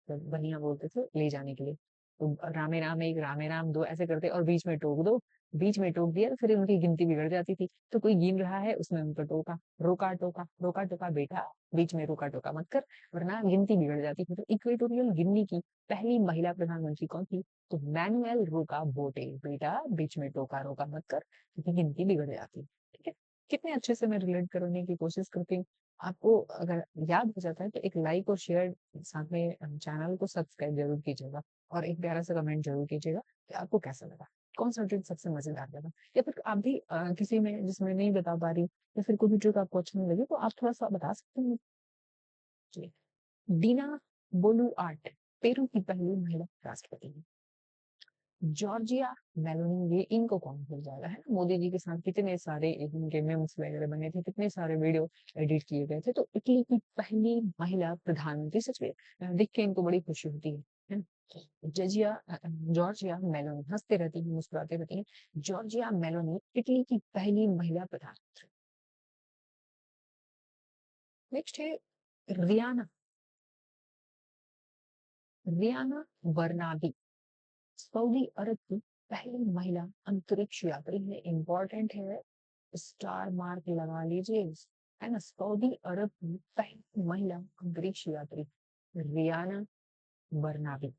बनिया बोलते थे ले जाने के लिए, तो रामे राम एक, रामे राम दो ऐसे करते और बीच में टोक दो, बीच में टोक दिया तो फिर उनकी गिनती बिगड़ जाती थी, तो कोई गिन रहा है उसमें उनको टोका, रोका टोका, रोका टोका बेटा, बीच में रोका टोका मत कर, वरना गिनती बिगड़ जाती थी। तो इक्वेटोरियल गिनी की पहली महिला प्रधानमंत्री कौन थी? तो मैनुअल रोका बोटे, बेटा बीच में टोका रोका मत कर, क्योंकि गिनती बिगड़ जाती है। ठीक है, कितने अच्छे से मैं रिलेट करने की कोशिश करती हूँ। आपको अगर याद हो जाता है तो एक लाइक और शेयर, साथ में चैनल को सब्सक्राइब ज़रूर कीजिएगा और एक प्यारा-सा कमेंट ज़रूर कीजिएगा कि आपको कैसा लगा? कौन-सा ट्रिक सबसे मज़ेदार लगा? या फिर आप भी किसी में जिसमें नहीं बता पा रही या फिर कोई भी ट्रिक आपको अच्छा नहीं लगी तो आप थोड़ा-सा बता सकते हैं मुझे? डीना बोलुआर्ट पेरू की पहली महिला राष्ट्रपति हैं। जॉर्जिया मेलोनी, ये इनको कौन भूल जाएगा, है ना? मोदी जी के साथ कितने सारे इनके मीम्स वगैरह बने थे, कितने सारे वीडियो एडिट किए गए थे। तो इटली की पहली महिला प्रधानमंत्री, सच में देख के इनको बड़ी खुशी होती है ना? जॉर्जिया मेलोनी हंसते रहती है, मुस्कुराते रहती है। जॉर्जिया मेलोनी इटली की पहली महिला प्रधानमंत्री। नेक्स्ट है रियाना, रियाना बरनाबी सऊदी अरब की पहली महिला अंतरिक्ष यात्री है। इंपॉर्टेंट है, स्टार मार्क लगा लीजिए, है ना? सऊदी अरब की पहली महिला अंतरिक्ष यात्री रियाना बरनाबी।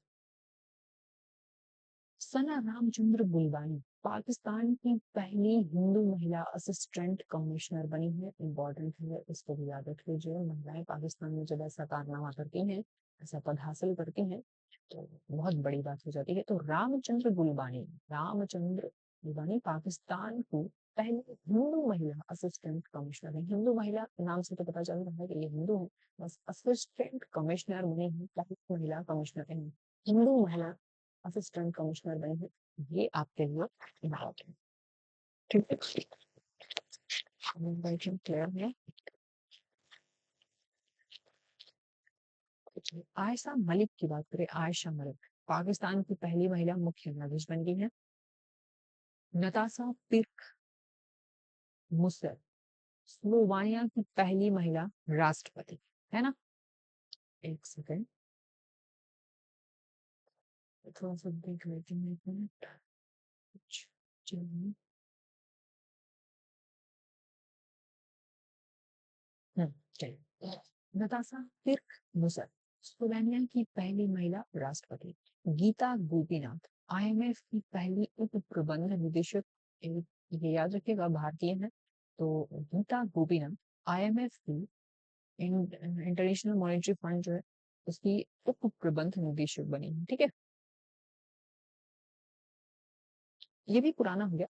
सना रामचंद्र गुलबानी पाकिस्तान की पहली हिंदू महिला असिस्टेंट कमिश्नर बनी है। इंपॉर्टेंट है, इसको भी याद रख लीजिए। महिलाएं पाकिस्तान में जब ऐसा कारनामा करती हैं, ऐसा पद हासिल करती हैं, तो बहुत बड़ी बात हो जाती है। तो रामचंद्र गुलबानी, रामचंद्र गुलबानी पाकिस्तान की पहली हिंदू महिला असिस्टेंट कमिश्नर है। हिंदू महिला नाम से तो पता चल रहा है कि ये हिंदू है, बस असिस्टेंट कमिश्नर बनी है, पहली महिला कमिश्नर है, हिंदू महिला असिस्टेंट कमिश्नर बनी है। ये आपके लिए इम्पोर्टेंट, ठीक है? क्लियर है? आयशा मलिक की बात करें, आयशा मलिक पाकिस्तान की पहली महिला मुख्य न्यायाधीश बन गई है। नताशा पिर्क मुसर स्लोवानिया की पहली महिला राष्ट्रपति, है ना? एक सेकंड, थोड़ा सा देख लेती हूँ, एक मिनट। चलिए, नताशा पिर्क मुसर स्लोवेनिया की पहली महिला राष्ट्रपति। गीता गोपीनाथ आईएमएफ की पहली उप प्रबंध निदेशक, ये याद रखिएगा भारतीय है। तो गीता गोपीनाथ आईएमएफ की, इंटरनेशनल मॉनेटरी फंड जो है, उसकी उप प्रबंध निदेशक बनी है, ठीक है? ये भी पुराना हो गया।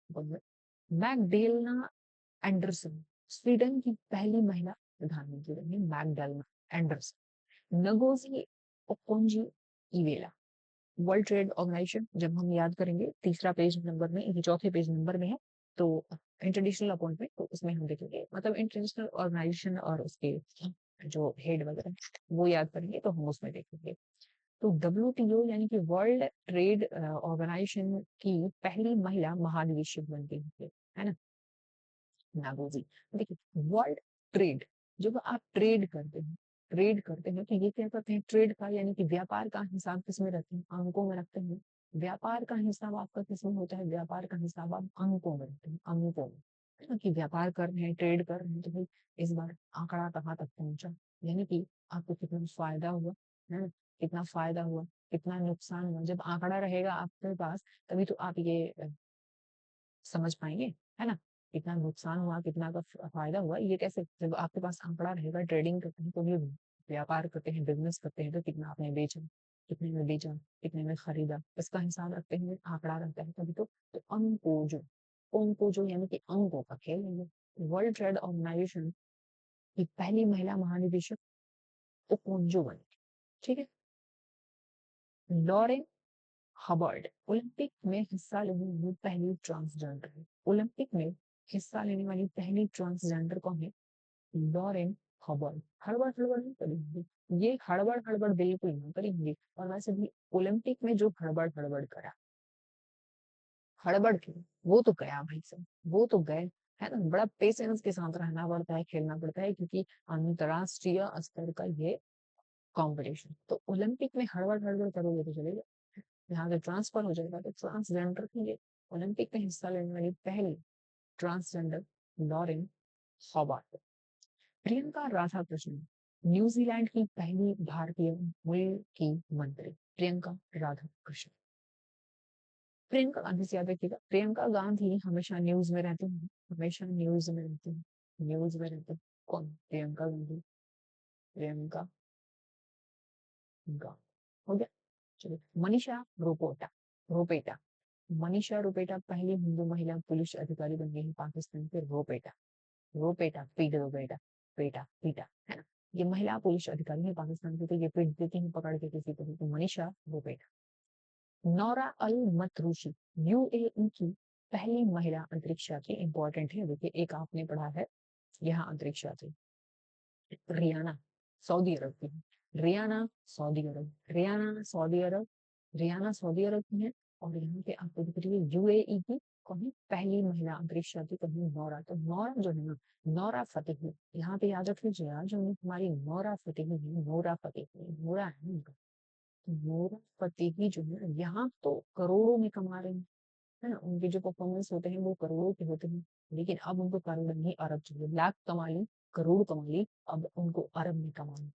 मैगडेलना एंडरसन स्वीडन की पहली महिला प्रधानमंत्री बनी, Magdalena Andersson. Ngozi Okonjo Iweala World Trade Organization, जब हम याद करेंगे तीसरा पेज नंबर में, ये चौथे पेज नंबर में है, तो इंटरनेशनल अपॉइंटमेंट, तो उसमें हम देखेंगे, मतलब इंटरनेशनल ऑर्गेनाइजेशन और उसके जो हेड वगैरह वो याद करेंगे तो हम उसमें देखेंगे। तो डब्ल्यूटीओ यानी कि वर्ल्ड ट्रेड ऑर्गेनाइजेशन की पहली महिला महानिदेशक बन गई है ना, नागोजी। देखिए, वर्ल्ड ट्रेड, जब आप ट्रेड करते हैं तो ये क्या करते हैं, ट्रेड का यानी कि व्यापार का हिसाब किसमें रखते हैं, अंकों में रखते हैं। व्यापार का हिसाब आपका किसमें होता है, व्यापार का हिसाब आप अंकों में रखते हैं, अंकों में, है ना? कि व्यापार कर रहे हैं, ट्रेड कर रहे हैं, तो भाई इस बार आंकड़ा कहाँ तक पहुंचा, यानी कि आपको कितना फायदा हुआ, है ना? कितना फायदा हुआ, कितना नुकसान हुआ। जब आंकड़ा रहेगा आपके पास, तभी तो आप ये समझ पाएंगे, है ना? कितना नुकसान हुआ, कितना का फायदा हुआ, ये कैसे, जब आपके पास आंकड़ा रहेगा। ट्रेडिंग करते हैं तो भी, व्यापार करते हैं, बिजनेस करते हैं, तो कितना आपने बेचा, कितने में बेचा, कितने में खरीदा, इसका हिसाब रखते हैं, आंकड़ा रहता है तभी तो अंकों जो यानी कि अंकों का खेल है। वर्ल्ड ट्रेड ऑर्गेनाइजेशन की पहली महिला महानिदेशक ओकोंजो बनी, ठीक है? लॉरेन हबर्ड ओलंपिक में हिस्सा लेने वाली पहली ट्रांसजेंडर है। ओलंपिक में हिस्सा लेने वाली पहली ट्रांसजेंडर कौन है? Lauren Hubbard. हड़बड़ हड़बड़ नहीं करेंगे, ये हड़बड़ हड़बड़ बिल्कुल नहीं करेंगे। और वैसे भी ओलंपिक में जो हड़बड़ हड़बड़ करा, हड़बड़ की, वो तो गया भाई साहब, वो तो गए, है ना? बड़ा पेशेंस के साथ रहना पड़ता है, खेलना पड़ता है, क्योंकि अंतरराष्ट्रीय स्तर का ये कंपटीशन। तो ओलंपिक में हड़बड़ हड़बड़ करोगे तो चलेगा, यहाँ से ट्रांसफर हो जाएगा। तो ट्रांसजेंडर की ये ओलंपिक में हिस्सा लेने वाली पहली transgender Lauren Hobart. Priyanka Radhakrishnan New Zealand की पहली भारतीय मूल की मंत्री, प्रियंका राधाकृष्णन। प्रियंका गांधी से याद रखिएगा, प्रियंका गांधी हमेशा न्यूज में रहती है, हमेशा न्यूज में रहती है, न्यूज में रहती है। कौन? प्रियंका गांधी, प्रियंका गांधी। हो गया। चलिए, मनीषा रोपोटा, रोपेटा, मनीषा रोपेटा पहली हिंदू महिला पुलिस अधिकारी बन गई है पाकिस्तान के। रोपेटा, रोपेटा, पीट दो बेटा, पेटा पीटा, है ना। ये महिला पुलिस अधिकारी है पाकिस्तान की, तो ये पीट देती है पकड़ के किसी को भी, तो मनीषा रोपेटा। नौरा अल मतरूशी, यूएई की पहली महिला अंतरिक्ष यात्री। इंपॉर्टेंट है, देखिए एक आपने पढ़ा है यहाँ अंतरिक्ष यात्री। रियाना, सऊदी अरब की है। रियाना, सऊदी अरब, रियाना सऊदी अरब, रियाना सऊदी अरब की है। और यहाँ पे आपको दिख रही है यूएई की कौन है पहली महिला अंतरिक्ष यात्री, कौन है? नौरा। तो नौरा जो है ना, नौरा फतेही, यहाँ पे याद रख लीजिए यार, जो हमारी नौरा फतेही है, नौरा फतेही, नौरा है ना उनका। तो नौरा फतेही जो है यहाँ तो करोड़ों में कमा रहे हैं, है ना। उनके जो परफॉर्मेंस होते हैं वो करोड़ों के होते हैं, लेकिन अब उनको करोड़ नहीं अरब चाहिए। लाख कमा ली, करोड़ कमा ली, अब उनको अरब में कमाना।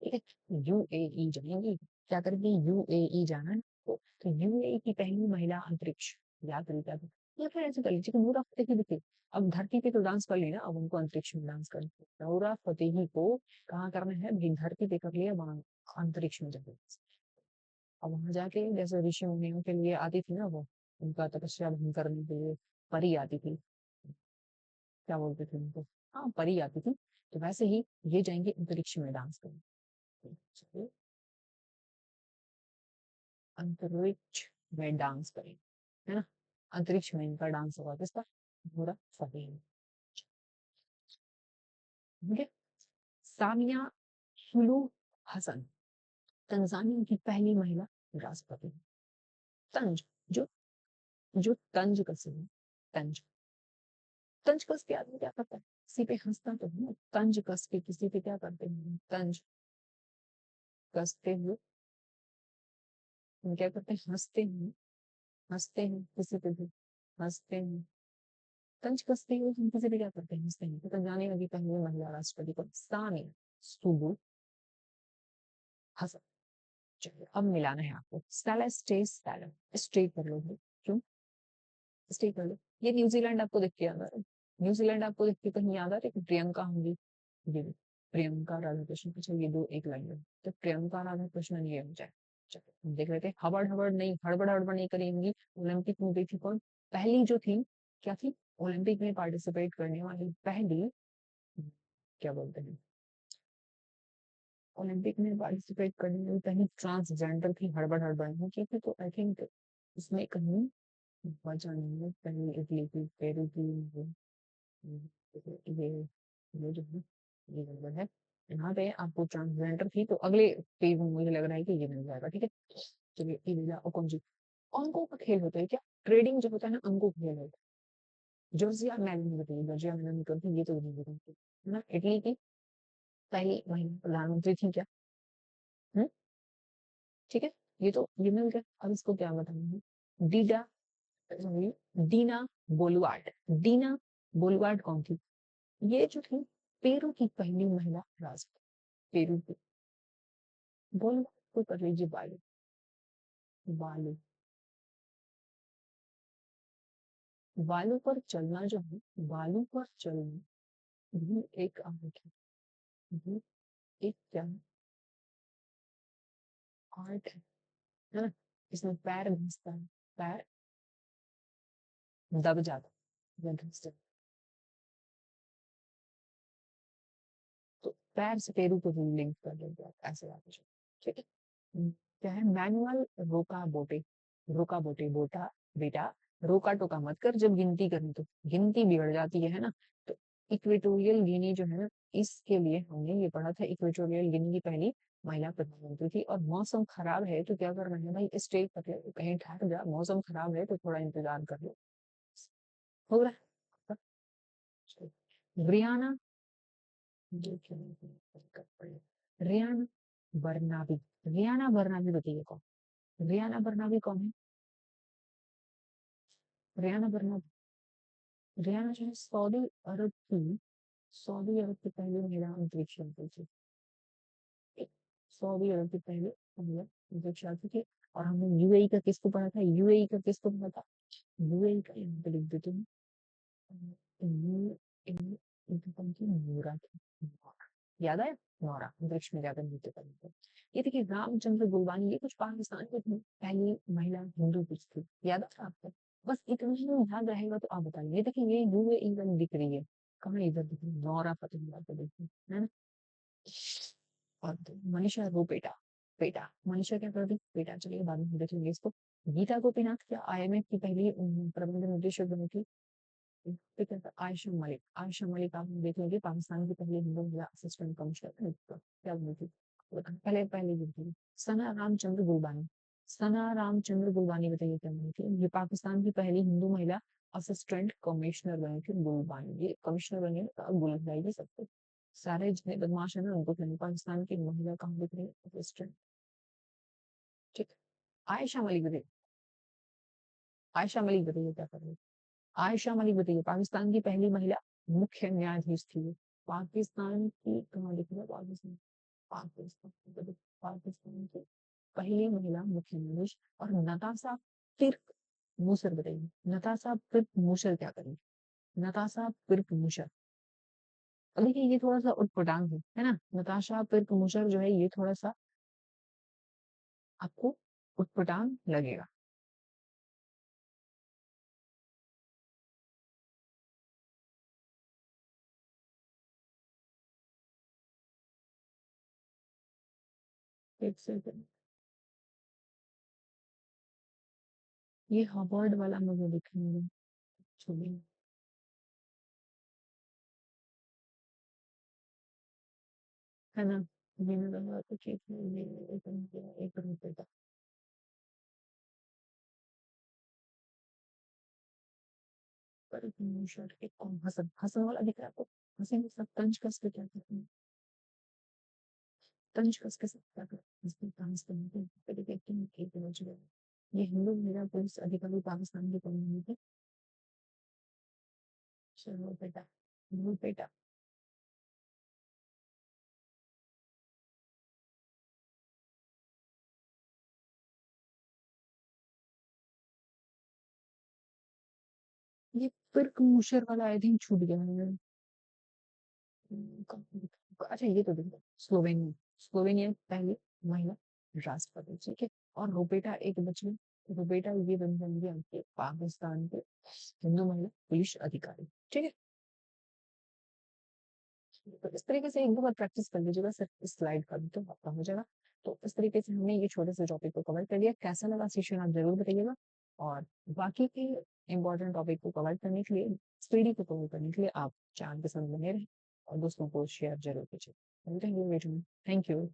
ठीक है, यूएई जाएंगी, क्या करेंगे? यूएई जाना है तो यूएई की पहली महिला अंतरिक्ष, याद रखिएगा। या फिर ऐसे कर लीजिए कि नूरा फतेही देखिए, अब धरती पे तो डांस कर ली ना, अब उनको अंतरिक्ष में डांस करना है। नूरा फतेही को कहाँ करना है भाई? धरती पे कर लिया, वहां अंतरिक्ष में जाके। अब वहां जाके जैसे ऋषि मुनियों के लिए आती थी ना वो, उनका तपस्या भंग करने के लिए परी आती थी, क्या बोलते थे उनको? हाँ, परी आती थी। तो वैसे ही ये जाएंगे अंतरिक्ष में डांस करने। चलिए, अंतरिक्ष में डांस करें, है ना। अंतरिक्ष में इनका डांस होगा, किसका? पूरा फतेह। ठीक है। सामिया सुलूह हसन, तंजानिया की पहली महिला राष्ट्रपति। तंज, जो जो तंज कसे है, तंज, तंज कस के आदमी क्या करता है? किसी पे हंसता तो है ना, तंज कस के किसी पे क्या करते हैं? तंज कसते हुए हम क्या करते हैं? हंसते हैं, हंसते हैं किसी पे भी, हंसते हैं। तंज कसते हुए हम किसी पे क्या करते हैं? हंसते हैं। तो तंजानिया की पहली महिला राष्ट्रपति को सामिया सुलूह हसन। चलिए, अब मिलाना है आपको। स्टेला स्टे, स्टेला स्टे कर लो भाई। क्यों स्टे कर लो? ये न्यूजीलैंड आपको देख के याद आ रहा है? न्यूजीलैंड आपको देख के कहीं याद आ रहा है कि प्रियंका होंगी? ये प्रियंका राधा कृष्ण, अच्छा ये दो एक लाइन में, तो प्रियंका राधा कृष्णन ये हो जाए। चलो हम देख लेते हैं। हबड़ हबड़ नहीं, हड़बड़ हड़बड़ नहीं करेंगी। ओलंपिक में गई थी कौन? पहली जो थी, क्या थी? ओलंपिक में पार्टिसिपेट करने वाली पहली, क्या बोलते हैं, ओलंपिक में पार्टिसिपेट करने वाली पहली ट्रांसजेंडर थी। हड़बड़ हड़बड़ नहीं की थी, तो आई थिंक इसमें कहीं वजह नहीं है। पहली इटली की, पेरू की, ये ये जो है ये गड़बड़ है। यहाँ पे आपको ट्रांसजेंडर थी, तो अगले पेज में मुझे लग रहा है कि ये मिल जाएगा। ठीक है, चलिए इविला ओकोंजी। अंकों का खेल होता है क्या? ट्रेडिंग जो होता है ना, अंकों का खेल होता है। जॉर्जिया मैलोनी बताइए, जॉर्जिया मैलोनी कौन थी? ये तो नहीं बताती है ना। इटली की पहली महिला प्रधानमंत्री थी क्या? हम्म, ठीक है, ये तो ये मिल गया। अब इसको क्या बताना है? डीडा, सॉरी, दीना बोलुआर्ड। दीना बोलुआर्ड कौन थी? ये जो थी पेरू की पहली महिला राष्ट्रपति। पेरू की, बोलुआर्ड को कर लीजिए बालू, बालू, बालू पर चलना जो है, बालू पर चलना भी एक आर्ट है, भी एक क्या आर्ट है ना। इसमें पैर घिसता है, पैर दब जाता है या घिसता है। तो पैर से पेरू को लिंक कर देते हैं, ऐसे बात है। ठीक है। क्या है? मैनुअल रोका बोटे, रोका बोटे, बोटा बेटा, रोका टोका मत कर जब गिनती करनी तो गिनती बिगड़ जाती है ना। तो इक्वेटोरियल गिनी जो है ना, इसके लिए हमने ये पढ़ा था। इक्वेटोरियल गिनी की पहली महिला प्रधानमंत्री थी। और मौसम खराब है तो क्या करना है भाई? स्टे कर ले, कहीं ठहर जा। मौसम खराब है तो थोड़ा इंतजार कर लो, हो रहा है। रियाना, रियाना बरनाबी, रियाना बरनाबी बताइए कौन? रियाना बरनाबी कौन है? रियाना बरनाबी, रियाना जो है सऊदी अरब की, सऊदी अरब की पहली महिला अंतरिक्ष यात्री थी। सऊदी अरब की पहले महिला अध्यक्ष थी। और हमने यूएई का किसको पढ़ा था, यूएई का किसको पढ़ा था, यूएई का यहाँ पे लिख देती हूँ। नोरा थी। याद आया, नोरा अंतरिक्ष में जाकर नृत्य करने को। ये देखिए रामचंद्र गुरबानी, ये कुछ पाकिस्तान की पहली महिला हिंदू कुछ थी, याद है आपको। बस इतना ही याद रहेगा तो आप बताइए। ये देखिए ये यूएई में दिख रही है, कहाँ इधर दिख रही है, नोरा फतेहुल्लाह को देखिए, है ना। और मनीषा वो बेटा, बेटा मनीषा क्या कर दी, बेटा चलिए बाद में देखेंगे इसको। गीता गोपीनाथ क्या आईएमएफ की पहली प्रबंध निदेशक बनी थी। ठीक है, आयशा मलिक, आयशा मलिक आप देख लीजिए, पाकिस्तान की पहली हिंदू महिला असिस्टेंट कमिश्नर क्या बनी थी, पहले पहले भी थी। सना रामचंद्र गुरबानी, सना रामचंद्र गुरबानी बताइए क्या बनी थी, ये पाकिस्तान की पहली हिंदू महिला असिस्टेंट कमिश्नर बनी थी गुरबानी। ये कमिश्नर बनी है तो गुल जाएगी सबको, सारे जितने बदमाश है ना उनको कहने, पाकिस्तान की महिला कहाँ दिख रही है असिस्टेंट। ठीक, आयशा मलिक बताइए, आयशा मलिक बताइए क्या कर रही है, आयशा मलिक बताइए पाकिस्तान की पहली महिला मुख्य न्यायाधीश थी। पाकिस्तान की कहाँ लिखा है, पाकिस्तान, पाकिस्तान, पाकिस्तान की पहली महिला मुख्य न्यायाधीश। और नताशा तिर्क मूसर बताइए, नताशा तिर्क मूसर क्या करेंगे, नताशा तिर्क मूसर। और देखिए ये थोड़ा सा उटपटांग है ना, नताशा तिर्क मूसर जो है ये थोड़ा सा आपको उटपटांग लगेगा। एक सेकंड, ये हार्वर्ड वाला मुझे दिखने में छोड़िए, है ना। ये मैं लगा तो ठीक है, ये एक रुपए का पर शर्ट एक कौन हसन, हसन वाला दिख रहा है आपको, हसन के साथ तंज कस के क्या करते हैं, तंज कस के साथ क्या करते हैं, इसमें डांस करते हैं, फिर देखते हैं कि पहुंच गए। ये हिंदू महिला पुलिस अधिकारी पाकिस्तान के कौन थे, चलो बेटा, वो बेटा। ये तुर्क मूशर वाला आई थिंक छूट गया है। अच्छा ये तो देखो, स्लोवेनिया, स्लोवेनिया की पहली महिला राष्ट्रपति, ठीक है। और रोबेटा एक बची, रोबेटा ये बन जाएंगे आपके पाकिस्तान के हिंदू महिला पुलिस अधिकारी, ठीक है। तो इस तरीके से एक दो बार प्रैक्टिस कर लीजिएगा सिर्फ इस स्लाइड का भी तो आपका हो जाएगा। तो इस तरीके से हमने ये छोटे से टॉपिक को कवर कर लिया, कैसा लगा सेशन आप जरूर बताइएगा। और बाकी के इम्पोर्टेंट टॉपिक को कवर करने के लिए, स्टडी को कवर करने के लिए आप चैनल के साथ बने रहें और दोस्तों को शेयर जरूर कीजिए। Thank you.